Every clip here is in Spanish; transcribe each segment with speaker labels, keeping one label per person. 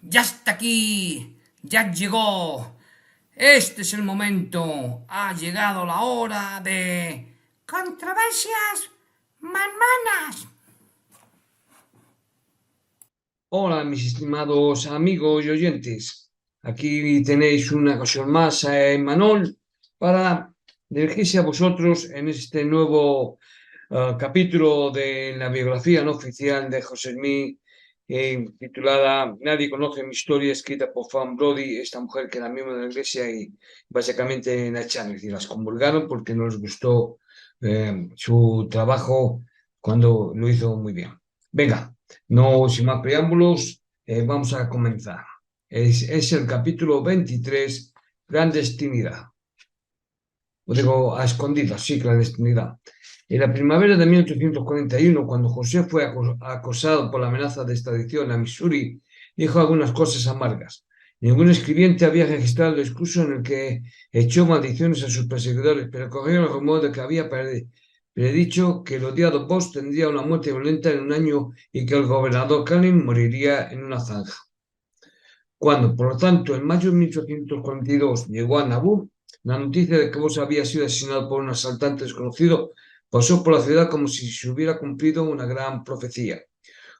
Speaker 1: Ya está aquí, ya llegó. Este es el momento. Ha llegado la hora de controversias manmanas.
Speaker 2: Hola, mis estimados amigos y oyentes. Aquí tenéis una ocasión más a Manol para dirigirse a vosotros en este nuevo capítulo de la biografía no oficial de José Smith, titulada Nadie conoce mi historia, escrita por Fan Brody, esta mujer que era miembro de la iglesia y básicamente la echaron, es decir, las convulgaron porque no les gustó su trabajo cuando lo hizo muy bien. Venga. No, sin más preámbulos, vamos a comenzar. Es el capítulo 23, clandestinidad. O digo, a escondidas, sí, clandestinidad. En la primavera de 1841, cuando José fue acosado por la amenaza de extradición a Missouri, dijo algunas cosas amargas. Ningún escribiente había registrado el discurso en el que echó maldiciones a sus perseguidores, pero corrió el rumor de que había predicho que el odiado Bosch tendría una muerte violenta en un año y que el gobernador Canning moriría en una zanja. Cuando, por lo tanto, en mayo de 1842 llegó a Nabu, la noticia de que Bosch había sido asesinado por un asaltante desconocido pasó por la ciudad como si se hubiera cumplido una gran profecía.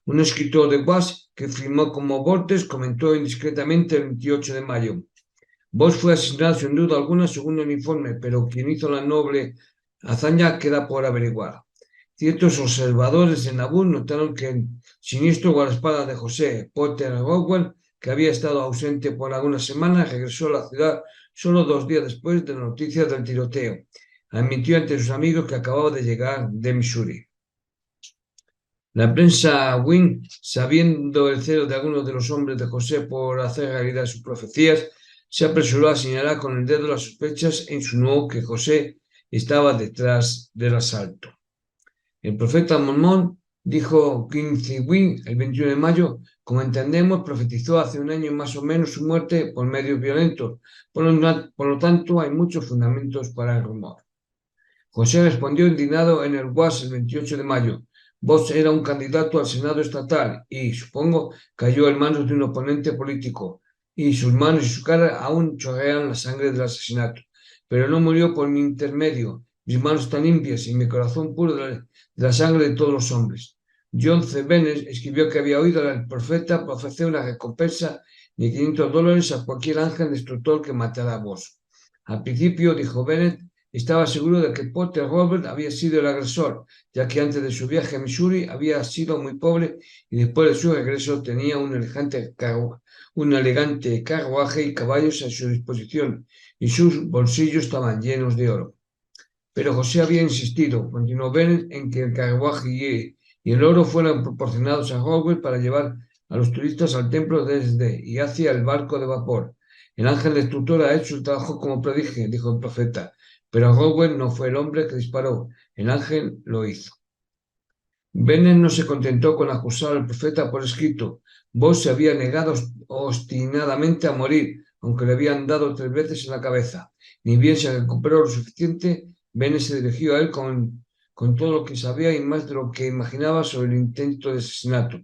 Speaker 2: Un escritor de Bosch que firmó como Bortes comentó indiscretamente el 28 de mayo. Bosch fue asesinado sin duda alguna según el informe, pero quien hizo la noble hazaña queda por averiguar. Ciertos observadores de Nabu notaron que el siniestro guardaespaldas de José, Potter Rowell, que había estado ausente por algunas semanas, regresó a la ciudad solo 2 días después de la noticia del tiroteo. Admitió ante sus amigos que acababa de llegar de Missouri. La prensa Wynne, sabiendo el celo de algunos de los hombres de José por hacer realidad sus profecías, se apresuró a señalar con el dedo las sospechas e insinuó que José estaba detrás del asalto. El profeta Mormón dijo Quincy Wynne el 21 de mayo, como entendemos, profetizó hace un año más o menos su muerte por medios violentos. Por lo tanto, hay muchos fundamentos para el rumor. José respondió indignado en el UAS el 28 de mayo. Bosch era un candidato al Senado estatal y, supongo, cayó en manos de un oponente político y sus manos y su cara aún chorrean la sangre del asesinato. Pero no murió por mi intermedio. Mis manos están limpias y mi corazón puro de la sangre de todos los hombres. John C. Bennett escribió que había oído al profeta ofrecer una recompensa de $500 a cualquier ángel destructor que matara a Bosch. Al principio, dijo Bennett, estaba seguro de que Potter Robert había sido el agresor, ya que antes de su viaje a Missouri había sido muy pobre y después de su regreso tenía un elegante carruaje y caballos a su disposición y sus bolsillos estaban llenos de oro. Pero José había insistido, continuó Bennett, en que el carruaje y el oro fueran proporcionados a Robert para llevar a los turistas al templo desde y hacia el barco de vapor. El ángel destructor ha hecho el trabajo como predije, dijo el profeta, pero Rowell no fue el hombre que disparó, el ángel lo hizo. Bennett no se contentó con acusar al profeta por escrito. Bosch se había negado obstinadamente a morir, aunque le habían dado 3 veces en la cabeza. Ni bien se recuperó lo suficiente, Bennett se dirigió a él con todo lo que sabía y más de lo que imaginaba sobre el intento de asesinato.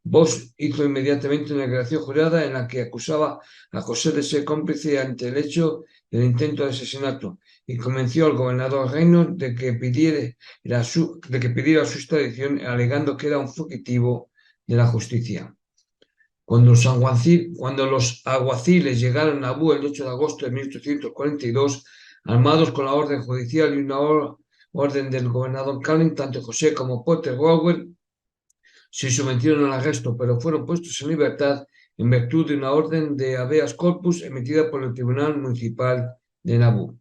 Speaker 2: Bosch hizo inmediatamente una declaración jurada en la que acusaba a José de ser cómplice ante el hecho del intento de asesinato y convenció al gobernador Reynolds de que pidiera su extradición alegando que era un fugitivo de la justicia. Cuando los alguaciles llegaron a Nabú el 8 de agosto de 1842, armados con la orden judicial y una orden del gobernador Canning, tanto José como Potter Rowell se sometieron al arresto, pero fueron puestos en libertad en virtud de una orden de habeas corpus emitida por el Tribunal Municipal de Nabú.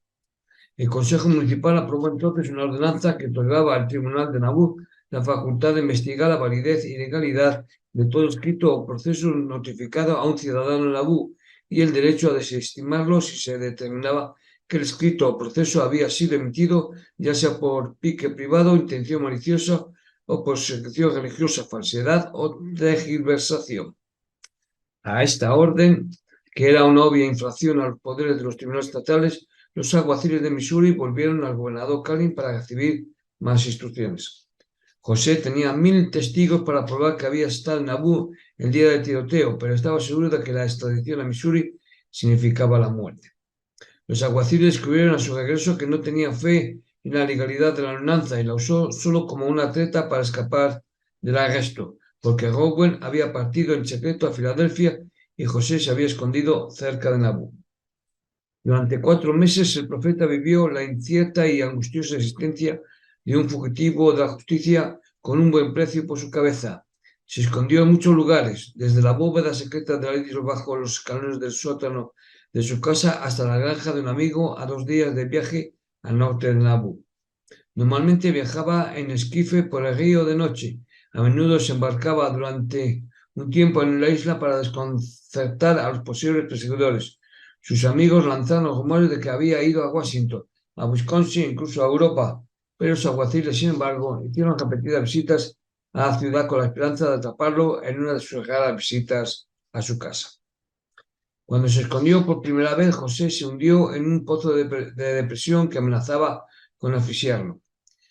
Speaker 2: El Consejo Municipal aprobó entonces una ordenanza que otorgaba al Tribunal de Nabú la facultad de investigar la validez y legalidad de todo escrito o proceso notificado a un ciudadano de Nabú y el derecho a desestimarlo si se determinaba que el escrito o proceso había sido emitido ya sea por pique privado, intención maliciosa o persecución religiosa, falsedad o tergiversación. A esta orden, que era una obvia infracción a los poderes de los tribunales estatales, los alguaciles de Missouri volvieron al gobernador Canning para recibir más instrucciones. José tenía 1000 testigos para probar que había estado en Nabú el día del tiroteo, pero estaba seguro de que la extradición a Missouri significaba la muerte. Los alguaciles descubrieron a su regreso que no tenía fe en la legalidad de la ordenanza y la usó solo como una treta para escapar del arresto, porque Rowan había partido en secreto a Filadelfia y José se había escondido cerca de Nauvoo. Durante 4 meses el profeta vivió la incierta y angustiosa existencia de un fugitivo de la justicia con un buen precio por su cabeza. Se escondió en muchos lugares, desde la bóveda secreta de Aladino bajo los escalones del sótano de su casa hasta la granja de un amigo a 2 días de viaje al norte de Nauvoo. Normalmente viajaba en esquife por el río de noche. A menudo se embarcaba durante un tiempo en la isla para desconcertar a los posibles perseguidores. Sus amigos lanzaron los rumores de que había ido a Washington, a Wisconsin, incluso a Europa, pero los alguaciles, sin embargo, hicieron repetidas visitas a la ciudad con la esperanza de atraparlo en una de sus raras visitas a su casa. Cuando se escondió por primera vez, José se hundió en un pozo de depresión que amenazaba con asfixiarlo.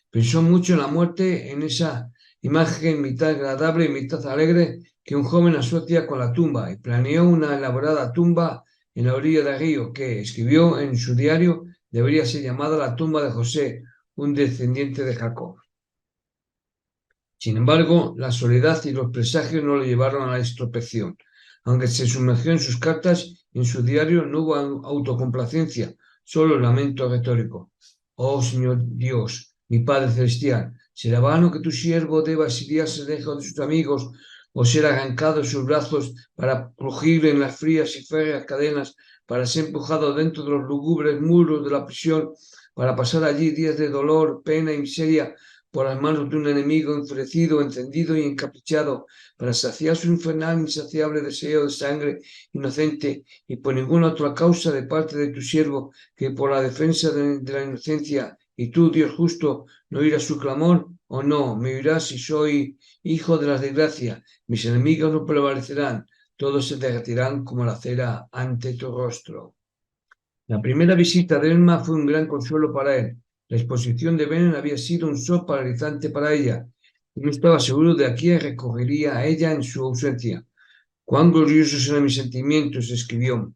Speaker 2: Pensó mucho en la muerte, en esa imagen mitad agradable y mitad alegre que un joven asocia con la tumba, y planeó una elaborada tumba en la orilla del río que, escribió en su diario, debería ser llamada la tumba de José, un descendiente de Jacob. Sin embargo, la soledad y los presagios no lo llevaron a la estropección. Aunque se sumergió en sus cartas y en su diario, no hubo autocomplacencia, solo lamento retórico. Oh Señor Dios, mi Padre Celestial, ¿será vano que tu siervo deba exiliarse lejos de sus amigos o ser arrancado de sus brazos para crujir en las frías y férreas cadenas, para ser empujado dentro de los lúgubres muros de la prisión, para pasar allí días de dolor, pena y miseria por las manos de un enemigo enfurecido, encendido y encaprichado, para saciar su infernal, insaciable deseo de sangre inocente, y por ninguna otra causa de parte de tu siervo que por la defensa de la inocencia, y tú, Dios justo, no oirás su clamor, o no, me oirás si soy hijo de la desgracia, mis enemigos no prevalecerán, todos se derretirán como la cera ante tu rostro. La primera visita de Elma fue un gran consuelo para él. La exposición de Benen había sido un shock paralizante para ella, y no estaba seguro de a quién recurriría a ella en su ausencia. Cuán gloriosos eran mis sentimientos, escribió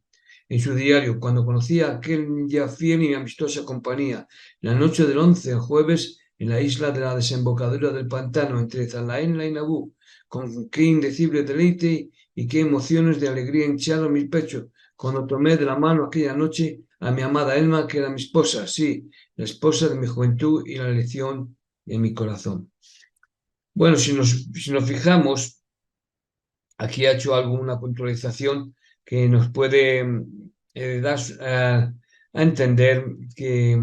Speaker 2: en su diario, cuando conocí a aquel ya fiel y amistosa compañía, la noche del 11 al jueves, en la isla de la desembocadura del pantano, entre Zalaenla y Nauvoo, con qué indecible deleite y qué emociones de alegría hincharon mi pecho, cuando tomé de la mano aquella noche a mi amada Elma, que era mi esposa, sí, la esposa de mi juventud y la elección de mi corazón. Bueno, si nos fijamos, aquí ha hecho alguna puntualización que nos puede dar a entender eh,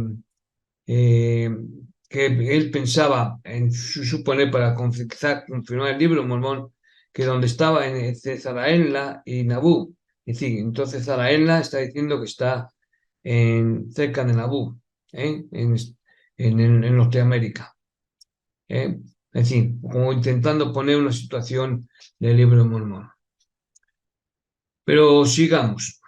Speaker 2: que él pensaba, en su suponer, para confirmar el libro Mormón, que donde estaba en Zaraenla y Nauvoo. Es decir, entonces Zaraenla está diciendo que está cerca de Nauvoo, en Norteamérica. Es decir, como intentando poner una situación del libro Mormón. Pero sigamos.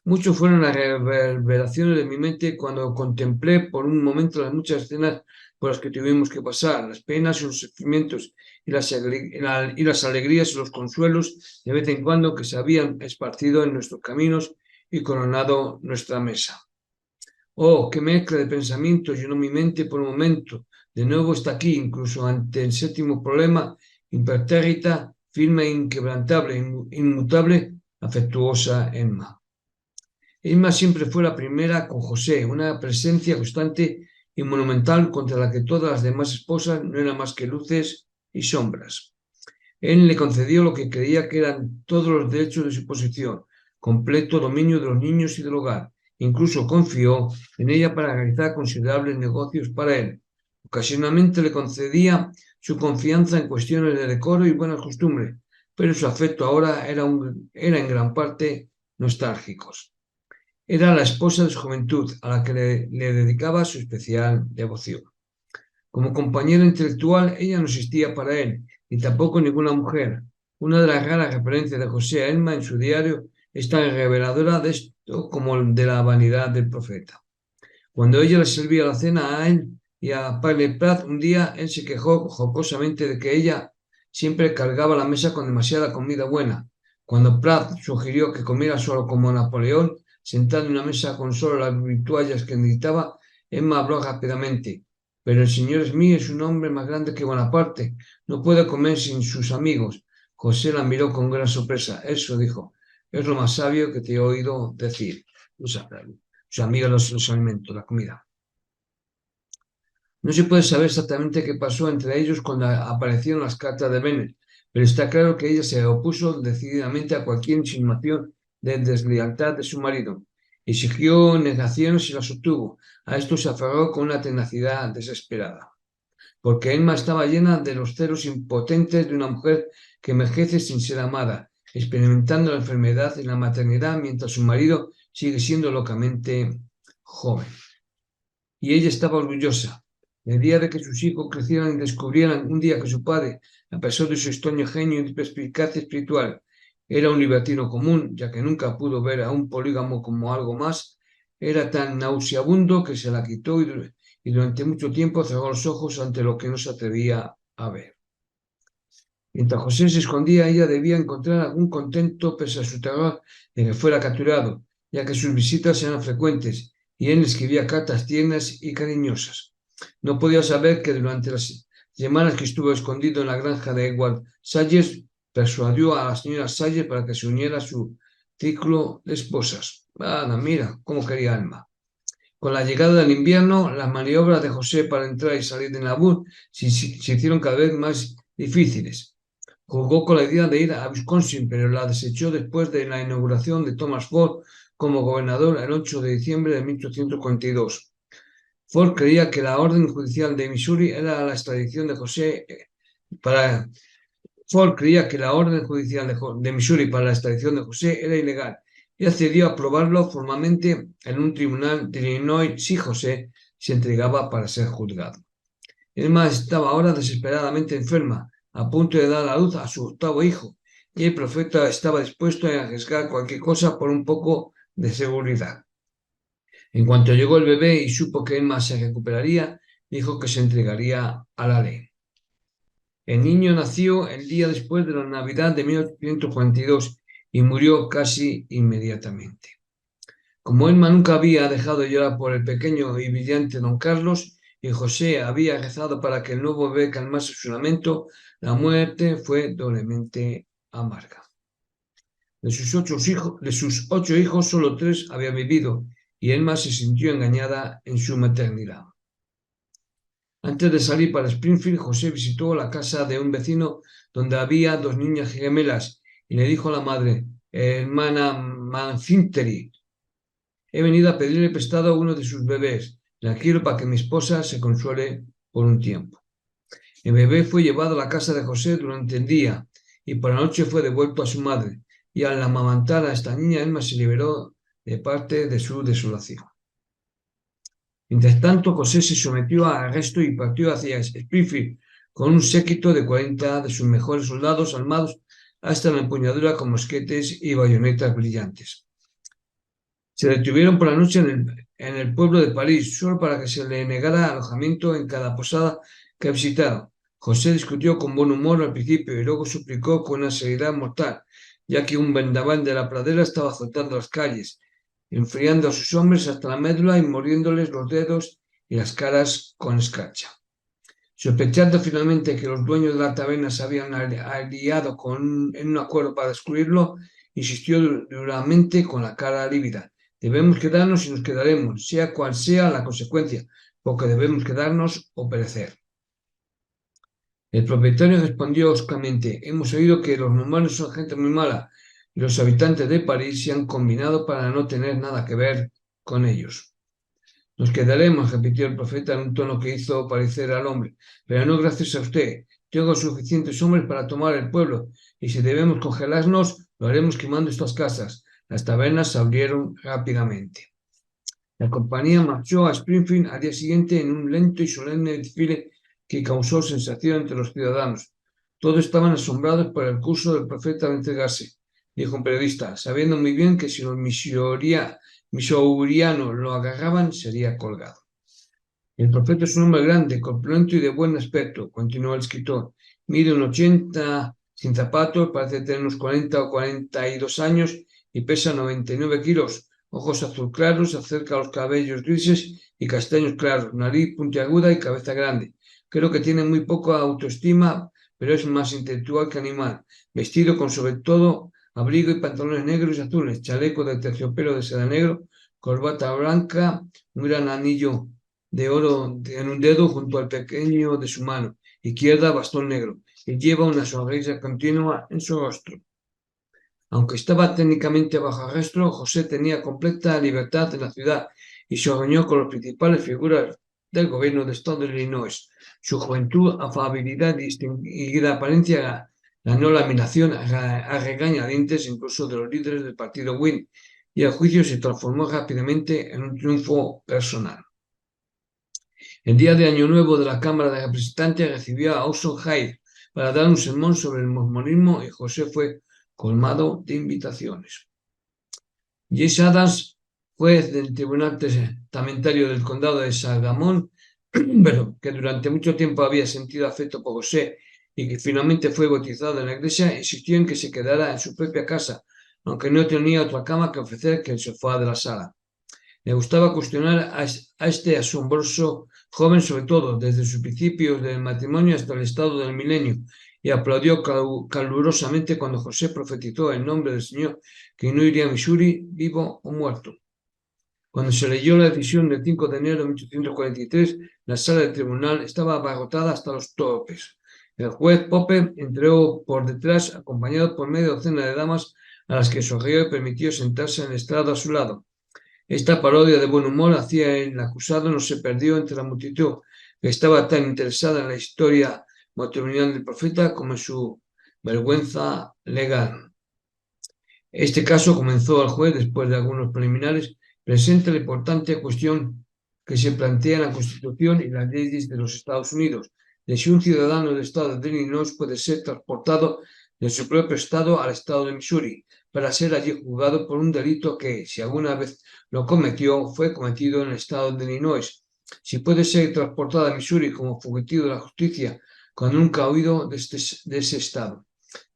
Speaker 2: Muchos fueron las reverberaciones de mi mente cuando contemplé por un momento las muchas escenas por las que tuvimos que pasar, las penas y los sufrimientos y las alegrías y los consuelos de vez en cuando que se habían esparcido en nuestros caminos y coronado nuestra mesa. Oh, qué mezcla de pensamientos llenó mi mente por un momento. De nuevo está aquí, incluso ante el séptimo problema, impertérrita, firme e inquebrantable, inmutable, afectuosa Emma. Emma siempre fue la primera con José, una presencia constante y monumental contra la que todas las demás esposas no eran más que luces y sombras. Él le concedió lo que creía que eran todos los derechos de su posición, completo dominio de los niños y del hogar. Incluso confió en ella para realizar considerables negocios para él. Ocasionalmente le concedía su confianza en cuestiones de decoro y buenas costumbres, pero su afecto ahora era en gran parte nostálgicos. Era la esposa de su juventud, a la que le dedicaba su especial devoción. Como compañera intelectual, ella no existía para él, ni tampoco ninguna mujer. Una de las raras referencias de José a Elma en su diario es tan reveladora de esto como de la vanidad del profeta. Cuando ella le servía la cena a él y a Pilot Pratt, un día él se quejó jocosamente de que ella siempre cargaba la mesa con demasiada comida buena. Cuando Pratt sugirió que comiera solo como Napoleón, sentado en una mesa con solo las vituallas que necesitaba, Emma habló rápidamente. Pero el señor Smith es un hombre más grande que Bonaparte. No puede comer sin sus amigos. José la miró con gran sorpresa. Eso dijo. Es lo más sabio que te he oído decir. Sus amigos los alimentos, la comida. No se puede saber exactamente qué pasó entre ellos cuando aparecieron las cartas de Bennet, pero está claro que ella se opuso decididamente a cualquier insinuación de deslealtad de su marido. Exigió negaciones y las obtuvo. A esto se aferró con una tenacidad desesperada, porque Emma estaba llena de los celos impotentes de una mujer que envejece sin ser amada, experimentando la enfermedad y la maternidad mientras su marido sigue siendo locamente joven. Y ella estaba orgullosa. El día de que sus hijos crecieran y descubrieran un día que su padre, a pesar de su extraño genio y perspicacia espiritual, era un libertino común, ya que nunca pudo ver a un polígamo como algo más, era tan nauseabundo que se la quitó y durante mucho tiempo cerró los ojos ante lo que no se atrevía a ver. Mientras José se escondía, ella debía encontrar algún contento pese a su terror de que fuera capturado, ya que sus visitas eran frecuentes y él escribía cartas tiernas y cariñosas. No podía saber que durante las semanas que estuvo escondido en la granja de Edward Sayers, persuadió a la señora Sayers para que se uniera a su ciclo de esposas. Mira, cómo quería Alma. Con la llegada del invierno, las maniobras de José para entrar y salir de Nauvoo se hicieron cada vez más difíciles. Jugó con la idea de ir a Wisconsin, pero la desechó después de la inauguración de Thomas Ford como gobernador el 8 de diciembre de 1842. Ford creía que la orden judicial de Missouri era la extradición de José para Ford creía que la orden judicial de Missouri para la extradición de José era ilegal y accedió a aprobarlo formalmente en un tribunal de Illinois si José se entregaba para ser juzgado. Emma estaba ahora desesperadamente enferma, a punto de dar a luz a su octavo hijo, y el profeta estaba dispuesto a arriesgar cualquier cosa por un poco de seguridad. En cuanto llegó el bebé y supo que Emma se recuperaría, dijo que se entregaría a la ley. El niño nació el día después de la Navidad de 1842 y murió casi inmediatamente. Como Emma nunca había dejado de llorar por el pequeño y brillante don Carlos, y José había rezado para que el nuevo bebé calmase su lamento, la muerte fue doblemente amarga. De sus 8 hijos, solo 3 habían vivido, y Emma se sintió engañada en su maternidad. Antes de salir para Springfield, José visitó la casa de un vecino donde había 2 niñas gemelas y le dijo a la madre, hermana Manfinteri, he venido a pedirle prestado a uno de sus bebés. La quiero para que mi esposa se consuele por un tiempo. El bebé fue llevado a la casa de José durante el día y por la noche fue devuelto a su madre. Y al amamantar a esta niña, Emma se liberó de parte de su desolación. Mientras tanto, José se sometió a arresto y partió hacia Springfield con un séquito de 40 de sus mejores soldados armados hasta la empuñadura con mosquetes y bayonetas brillantes. Se detuvieron por la noche en el pueblo de París, solo para que se le negara alojamiento en cada posada que visitaron. José discutió con buen humor al principio y luego suplicó con una seriedad mortal, ya que un vendaval de la pradera estaba azotando las calles, enfriando a sus hombres hasta la médula y mordiéndoles los dedos y las caras con escarcha. Sospechando finalmente que los dueños de la taberna se habían aliado en un acuerdo para descubrirlo, insistió duramente con la cara lívida. Debemos quedarnos y nos quedaremos, sea cual sea la consecuencia, porque debemos quedarnos o perecer. El propietario respondió hoscamente, hemos oído que los normandos son gente muy mala y los habitantes de París se han combinado para no tener nada que ver con ellos. Nos quedaremos, repitió el profeta en un tono que hizo parecer al hombre, pero no gracias a usted. Tengo suficientes hombres para tomar el pueblo, y si debemos congelarnos, lo haremos quemando estas casas. Las tabernas se abrieron rápidamente. La compañía marchó a Springfield al día siguiente en un lento y solemne desfile que causó sensación entre los ciudadanos. Todos estaban asombrados por el curso del profeta al entregarse, dijo un periodista, sabiendo muy bien que si los missourianos lo agarraban, sería colgado. El profeta es un hombre grande, corpulento y de buen aspecto, continuó el escritor, mide 1,80 sin zapatos, parece tener unos 40 o 42 años y pesa 99 kilos. Ojos azul claros, acerca los cabellos grises y castaños claros, nariz puntiaguda y cabeza grande. Creo que tiene muy poca autoestima, pero es más intelectual que animal. Vestido con sobre todo abrigo y pantalones negros y azules, chaleco de terciopelo de seda negro, corbata blanca, un gran anillo de oro en un dedo junto al pequeño de su mano izquierda, bastón negro, y lleva una sonrisa continua en su rostro. Aunque estaba técnicamente bajo arresto, José tenía completa libertad en la ciudad y se reunió con las principales figuras del gobierno del estado de Illinois. Su juventud, afabilidad y distinguida apariencia ganó la admiración a regañadientes incluso de los líderes del partido Whig, y el juicio se transformó rápidamente en un triunfo personal. El día de Año Nuevo de la Cámara de Representantes recibió a Orson Hyde para dar un sermón sobre el mormonismo y José fue colmado de invitaciones. Jesse Adams, juez del Tribunal Testamentario del Condado de Sangamon, que durante mucho tiempo había sentido afecto por José y que finalmente fue bautizado en la iglesia, insistió en que se quedara en su propia casa, aunque no tenía otra cama que ofrecer que el sofá de la sala. Le gustaba cuestionar a este asombroso joven, sobre todo desde sus principios del matrimonio hasta el estado del milenio, y aplaudió calurosamente cuando José profetizó en nombre del Señor que no iría a Missouri vivo o muerto. Cuando se leyó la decisión del 5 de enero de 1843, la sala del tribunal estaba abarrotada hasta los topes. El juez Pope entró por detrás, acompañado por media docena de damas, a las que sonrió y permitió sentarse en el estrado a su lado. Esta parodia de buen humor hacia el acusado no se perdió entre la multitud, que estaba tan interesada en la historia matrimonial del profeta como en su vergüenza legal. Este caso comenzó al juez después de algunos preliminares, presenta la importante cuestión que se plantea en la Constitución y las leyes de los Estados Unidos, de si un ciudadano del estado de Illinois puede ser transportado de su propio estado al estado de Missouri para ser allí juzgado por un delito que, si alguna vez lo cometió, fue cometido en el estado de Illinois. Si puede ser transportado a Missouri como fugitivo de la justicia cuando nunca ha huido de ese estado.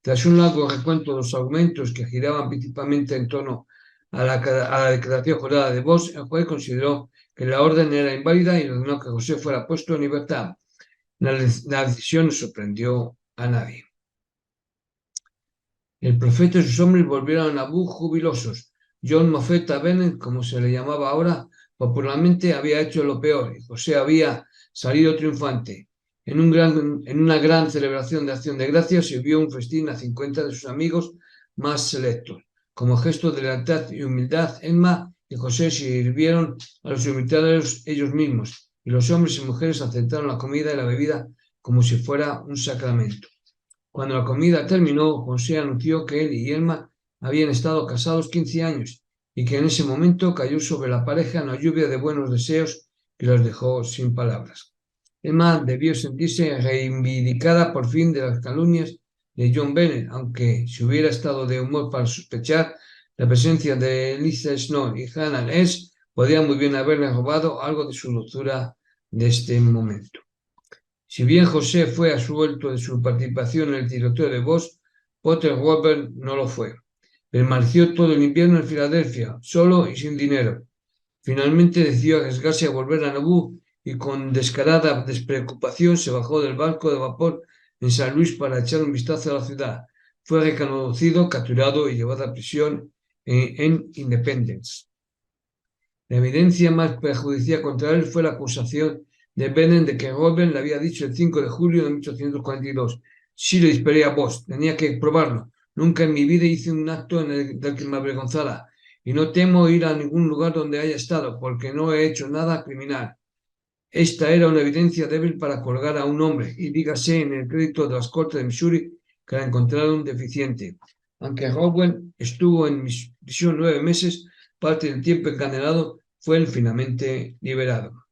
Speaker 2: Tras un largo recuento de los argumentos que giraban principalmente en torno a la declaración jurada de Vos, el juez consideró que la orden era inválida y ordenó que José fuera puesto en libertad. La decisión no sorprendió a nadie. El profeta y sus hombres volvieron a Nabú jubilosos. John Mofeta Bennett, como se le llamaba ahora, popularmente había hecho lo peor y José había salido triunfante. En una gran celebración de acción de gracias sirvió un festín a 50 de sus amigos más selectos. Como gesto de lealtad y humildad, Emma y José sirvieron a los invitados ellos mismos, y los hombres y mujeres aceptaron la comida y la bebida como si fuera un sacramento. Cuando la comida terminó, José anunció que él y Emma habían estado casados 15 años y que en ese momento cayó sobre la pareja una lluvia de buenos deseos que los dejó sin palabras. Emma debió sentirse reivindicada por fin de las calumnias de John Bennett, aunque si hubiera estado de humor para sospechar la presencia de Lisa Snow y Hannah S., podría muy bien haberle robado algo de su dulzura de este momento. Si bien José fue absuelto de su participación en el tiroteo de Vos, Potter Walker no lo fue. Permaneció todo el invierno en Filadelfia, solo y sin dinero. Finalmente decidió arriesgarse a volver a Nabú y con descarada despreocupación se bajó del barco de vapor en San Luis para echar un vistazo a la ciudad. Fue reconocido, capturado y llevado a prisión en Independence. La evidencia más perjudicial contra él fue la acusación de Bennett de que Robert le había dicho el 5 de julio de 1842: sí le disparé a vos, tenía que probarlo. Nunca en mi vida hice un acto del que me avergonzara y no temo ir a ningún lugar donde haya estado porque no he hecho nada criminal. Esta era una evidencia débil para colgar a un hombre y dígase en el crédito de las Cortes de Missouri que la encontraron deficiente. Aunque Robert estuvo en prisión 9 meses, parte del tiempo encadenado, fue él finalmente liberado.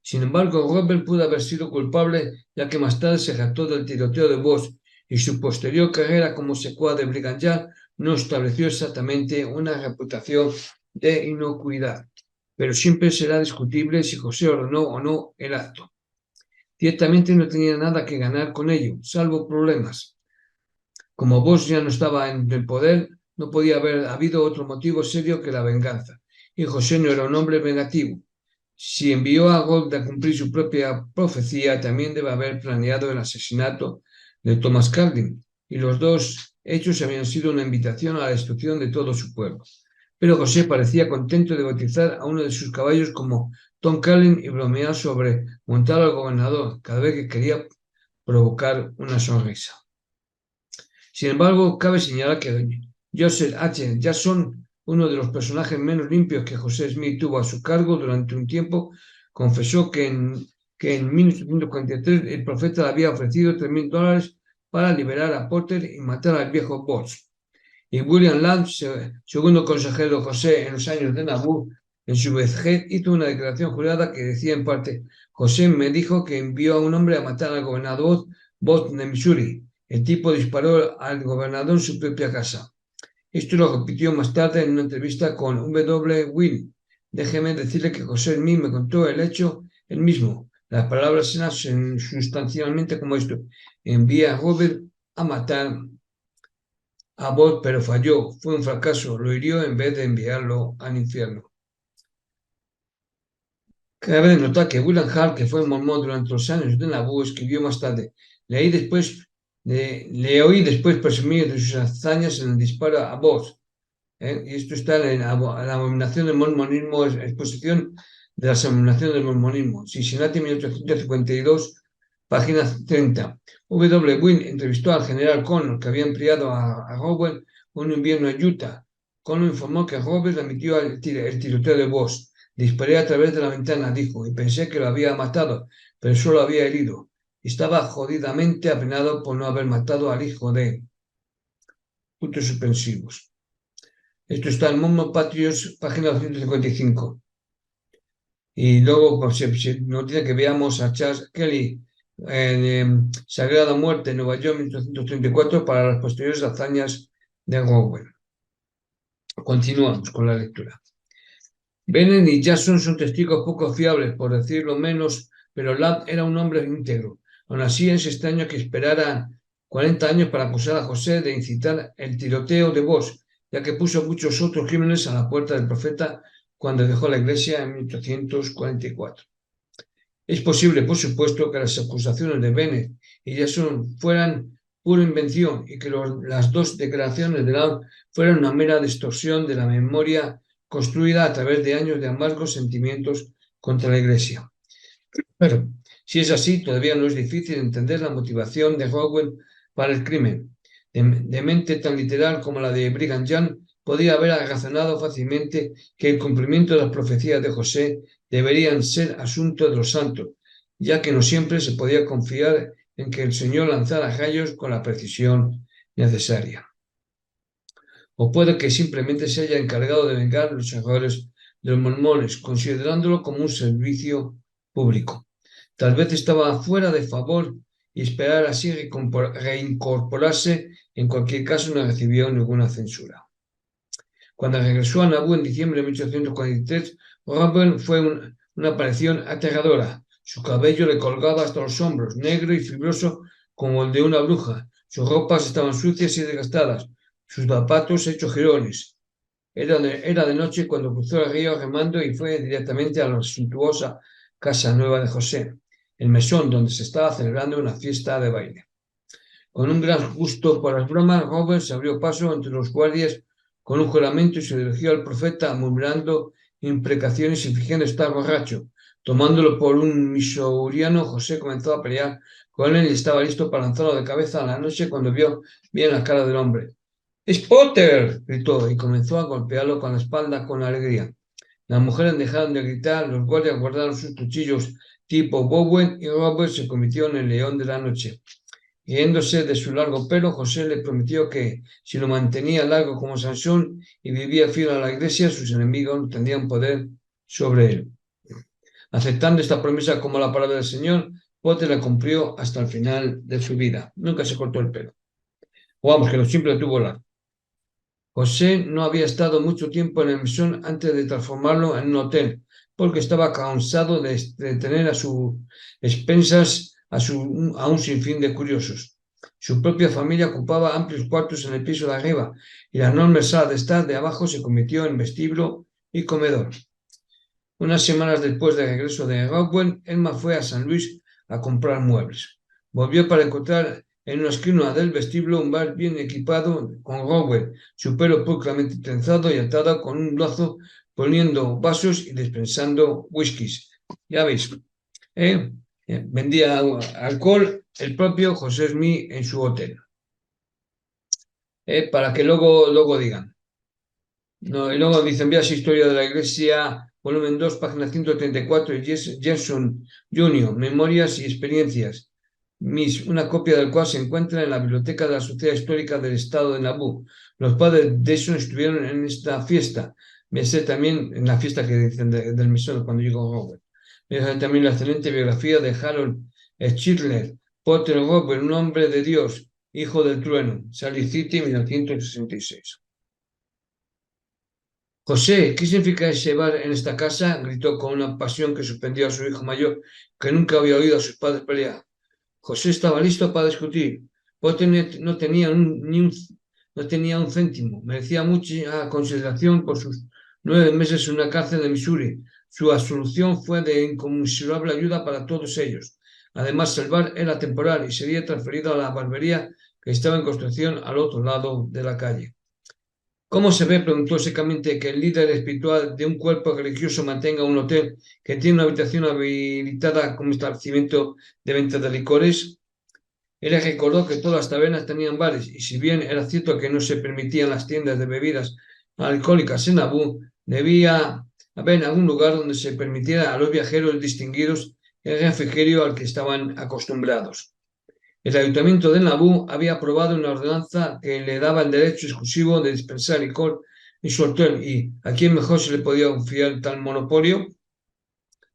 Speaker 2: Sin embargo, Robert pudo haber sido culpable, ya que más tarde se jactó del tiroteo de Vos y su posterior carrera como secuaz de Brigham Young no estableció exactamente una reputación de inocuidad. Pero siempre será discutible si José ordenó o no el acto. Ciertamente no tenía nada que ganar con ello, salvo problemas. Como Bosch ya no estaba en el poder, no podía haber habido otro motivo serio que la venganza. Y José no era un hombre vengativo. Si envió a Gold a cumplir su propia profecía, también debe haber planeado el asesinato de Thomas Carlin, y los dos hechos habían sido una invitación a la destrucción de todo su pueblo. Pero José parecía contento de bautizar a uno de sus caballos como Tom Carlin y bromear sobre montar al gobernador cada vez que quería provocar una sonrisa. Sin embargo, cabe señalar que Joseph H. Jackson, uno de los personajes menos limpios que José Smith tuvo a su cargo durante un tiempo, confesó que en 1843 el profeta le había ofrecido $3,000 para liberar a Potter y matar al viejo Bosch. Y William Ladd, segundo consejero de José en los años de Nauvoo, en su vejez hizo una declaración jurada que decía en parte: José me dijo que envió a un hombre a matar al gobernador Bosch de Missouri. El tipo disparó al gobernador en su propia casa. Esto lo repitió más tarde en una entrevista con W. Wynne. Déjeme decirle que José Smith me contó el hecho él mismo. Las palabras eran sustancialmente como esto: envía a Robert a matar a Bosch, pero falló. Fue un fracaso. Lo hirió en vez de enviarlo al infierno. Cabe notar que William Hart, que fue mormón durante los años de Nauvoo, escribió más tarde: le oí después presumir de sus hazañas en el disparo a Bosch. Y esto está en la abominación del mormonismo, exposición de las abominaciones del mormonismo, Cincinnati, 1852, página 30. W. Wynne entrevistó al general Connor, que había empleado a Howell un invierno en Utah. Connor informó que Howell admitió el tiroteo de Bosch. Disparé a través de la ventana, dijo, y pensé que lo había matado, pero solo había herido. Estaba jodidamente apenado por no haber matado al hijo de... Puntos suspensivos. Esto está en Mormon Patriots, página 255. Y luego pues, nos dice que veamos a Charles Kelly en Sagrada Muerte en Nueva York, 1834, para las posteriores hazañas de Howell. Continuamos con la lectura. Bennett y Jackson son testigos poco fiables, por decirlo menos, pero Ladd era un hombre íntegro. Aún así, es extraño que esperara 40 años para acusar a José de incitar el tiroteo de Bosch, ya que puso muchos otros crímenes a la puerta del profeta cuando dejó la iglesia en 1844. Es posible, por supuesto, que las acusaciones de Bennett y Jackson fueran pura invención y que las dos declaraciones de Ladd fueran una mera distorsión de la memoria construida a través de años de amargos sentimientos contra la iglesia. Pero, si es así, todavía no es difícil entender la motivación de Howell para el crimen. De mente tan literal como la de Brigham Young, podría haber razonado fácilmente que el cumplimiento de las profecías de José deberían ser asunto de los santos, ya que no siempre se podía confiar en que el Señor lanzara rayos con la precisión necesaria. O puede que simplemente se haya encargado de vengar los errores de los mormones, considerándolo como un servicio público. Tal vez estaba fuera de favor y esperar así reincorporarse. En cualquier caso, no recibió ninguna censura. Cuando regresó a Nauvoo en diciembre de 1843, Robert fue una aparición aterradora. Su cabello le colgaba hasta los hombros, negro y fibroso como el de una bruja. Sus ropas estaban sucias y desgastadas, sus zapatos hechos jirones. Era de noche cuando cruzó el río remando y fue directamente a la suntuosa casa nueva de José, el mesón donde se estaba celebrando una fiesta de baile. Con un gran gusto por las bromas, Robert se abrió paso entre los guardias con un juramento y se dirigió al profeta murmurando imprecaciones y fingiendo estar borracho. Tomándolo por un missouriano, José comenzó a pelear con él y estaba listo para lanzarlo de cabeza a la noche cuando vio bien la cara del hombre. ¡Es Potter!, gritó y comenzó a golpearlo con la espalda con alegría. Las mujeres dejaron de gritar, los guardias guardaron sus cuchillos tipo Bowen y Robert se convirtió en el león de la noche. Riéndose de su largo pelo, José le prometió que, si lo mantenía largo como Sansón y vivía fiel a la iglesia, sus enemigos no tendrían poder sobre él. Aceptando esta promesa como la palabra del Señor, Potter la cumplió hasta el final de su vida. Nunca se cortó el pelo. O vamos, que lo siempre tuvo largo. José no había estado mucho tiempo en el mesón antes de transformarlo en un hotel, porque estaba cansado de tener a sus expensas a un sinfín de curiosos. Su propia familia ocupaba amplios cuartos en el piso de arriba y la enorme sala de estar de abajo se convirtió en vestíbulo y comedor. Unas semanas después del regreso de Rockwell, Emma fue a San Luis a comprar muebles. Volvió para encontrar en una esquina del vestíbulo un bar bien equipado con Rockwell, su pelo pulcramente trenzado y atado con un lazo, poniendo vasos y dispensando whiskies. Ya veis, vendía alcohol el propio José Smith en su hotel. Para que luego digan. No, y luego dicen, veas Historia de la Iglesia, volumen 2, página 134, y Jenson Jr., Memorias y Experiencias, una copia del cual se encuentra en la Biblioteca de la Sociedad Histórica del Estado de Nauvoo. Los padres de Jason estuvieron en esta fiesta. Me sé también en la fiesta que dicen del mesón cuando llegó Robert. Me sé también la excelente biografía de Harold Schindler, Potter Robert, un hombre de Dios, hijo del trueno, Sally City, 1966. José, ¿qué significa ese bar en esta casa? Gritó con una pasión que sorprendió a su hijo mayor, que nunca había oído a sus padres pelear. José estaba listo para discutir. Potter no tenía no tenía un céntimo. Merecía mucha consideración por sus 9 meses en una cárcel de Missouri. Su absolución fue de inconmensurable ayuda para todos ellos. Además, el bar era temporal y sería transferido a la barbería que estaba en construcción al otro lado de la calle. ¿Cómo se ve, preguntó secamente, que el líder espiritual de un cuerpo religioso mantenga un hotel que tiene una habitación habilitada como establecimiento de venta de licores? Él recordó que todas las tabernas tenían bares, y si bien era cierto que no se permitían las tiendas de bebidas alcohólicas en Nauvoo, debía haber algún lugar donde se permitiera a los viajeros distinguidos el refrigerio al que estaban acostumbrados. El Ayuntamiento de Nauvoo había aprobado una ordenanza que le daba el derecho exclusivo de dispensar licor en su hotel, y ¿a quién mejor se le podía confiar tal monopolio?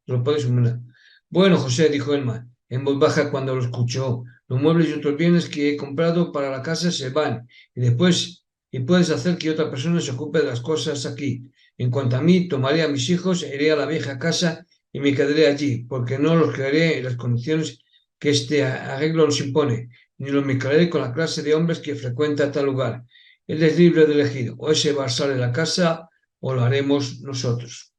Speaker 2: ¿Lo podéis imaginar? Bueno, José, dijo Emma, en voz baja cuando lo escuchó, los muebles y otros bienes que he comprado para la casa se van, y puedes hacer que otra persona se ocupe de las cosas aquí. En cuanto a mí, tomaré a mis hijos, iré a la vieja casa y me quedaré allí, porque no los crearé en las condiciones que este arreglo nos impone, ni los mezclaré con la clase de hombres que frecuenta tal lugar. Él es libre de elegir, o ese bar sale de la casa, o lo haremos nosotros.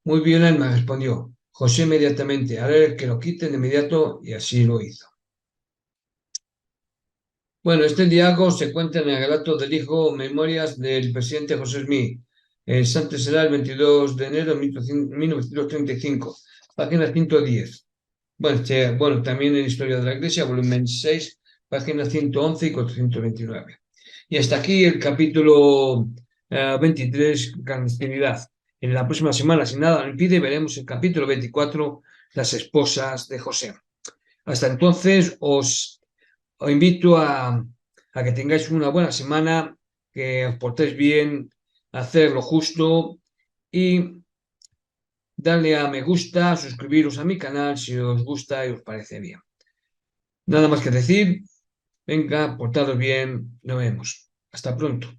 Speaker 2: Muy bien, Emma, respondió José inmediatamente. Haré que lo quiten de inmediato, y así lo hizo. Bueno, este diálogo se cuenta en el relato del hijo Memorias del presidente José Smith. El santo será el 22 de enero de 1935, página 110. Bueno, también en Historia de la Iglesia, volumen 6, páginas 111 y 429. Y hasta aquí el capítulo 23, clandestinidad. En la próxima semana, si nada lo impide, veremos el capítulo 24, las esposas de José. Hasta entonces, os invito a que tengáis una buena semana, que os portéis bien, hacer lo justo y darle a me gusta, suscribiros a mi canal si os gusta y os parece bien. Nada más que decir, venga, portaros bien, nos vemos. Hasta pronto.